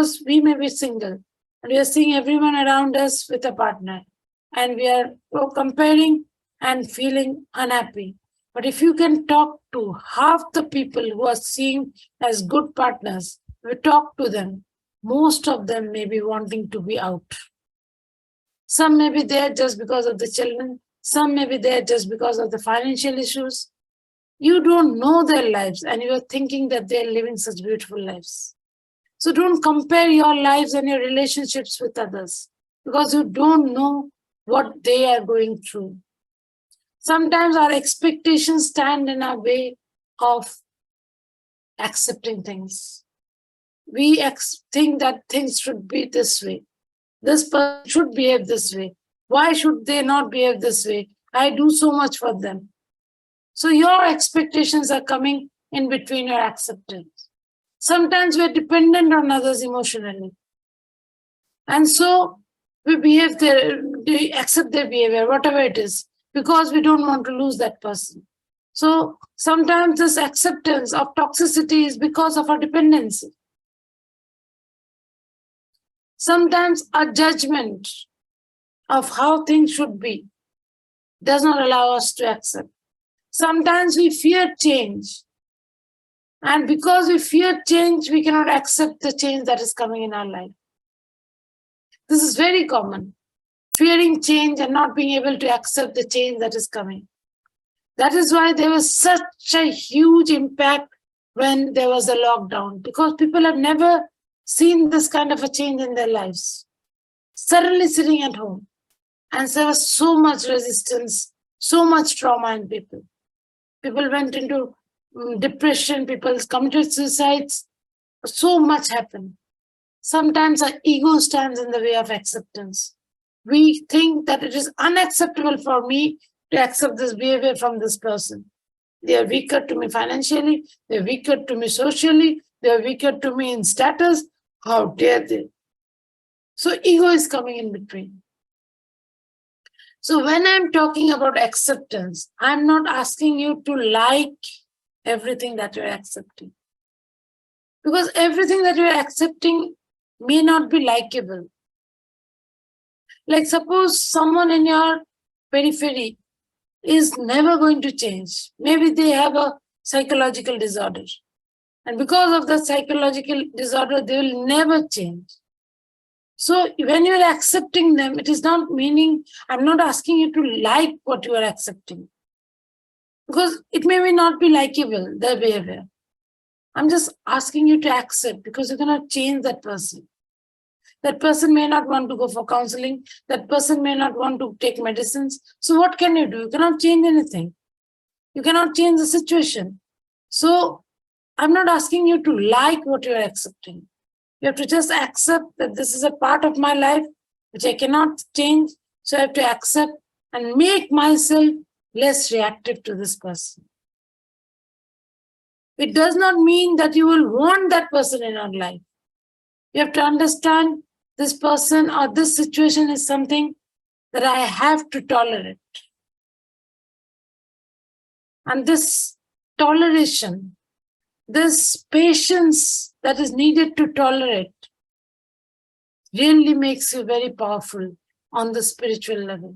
Suppose we may be single and we are seeing everyone around us with a partner and we are comparing and feeling unhappy. But if you can talk to half the people who are seen as good partners, we talk to them, most of them may be wanting to be out. Some may be there just because of the children. Some may be there just because of the financial issues. You don't know their lives and you are thinking that they're living such beautiful lives. So don't compare your lives and your relationships with others because you don't know what they are going through. Sometimes our expectations stand in our way of accepting things. We think that things should be this way. This person should behave this way. Why should they not behave this way? I do so much for them. So your expectations are coming in between your acceptance. Sometimes we're dependent on others emotionally. And so we accept their behavior, whatever it is, because we don't want to lose that person. So sometimes this acceptance of toxicity is because of our dependency. Sometimes our judgment of how things should be does not allow us to accept. Sometimes we fear change. And because we fear change, we cannot accept the change that is coming in our life. This is very common. Fearing change and not being able to accept the change that is coming. That is why there was such a huge impact when there was a lockdown, because people have never seen this kind of a change in their lives. Suddenly sitting at home. And there was so much resistance, so much trauma in people. People went into depression, people committed suicides. So much happened. Sometimes our ego stands in the way of acceptance. We think that it is unacceptable for me to accept this behavior from this person. They are weaker to me financially, they are weaker to me socially, they are weaker to me in status. How dare they? So ego is coming in between. So when I'm talking about acceptance, I'm not asking you to like everything that you're accepting. Because everything that you're accepting may not be likable. Like suppose someone in your periphery is never going to change. Maybe they have a psychological disorder. And because of the psychological disorder, they will never change. So when you're accepting them, it is not meaning, I'm not asking you to like what you are accepting. Because it may not be likable, their behavior. I'm just asking you to accept because you cannot change that person. That person may not want to go for counseling. That person may not want to take medicines. So what can you do? You cannot change anything. You cannot change the situation. So I'm not asking you to like what you're accepting. You have to just accept that this is a part of my life which I cannot change. So I have to accept and make myself less reactive to this person. It does not mean that you will want that person in your life. You have to understand this person or this situation is something that I have to tolerate. And this toleration, this patience that is needed to tolerate really makes you very powerful on the spiritual level.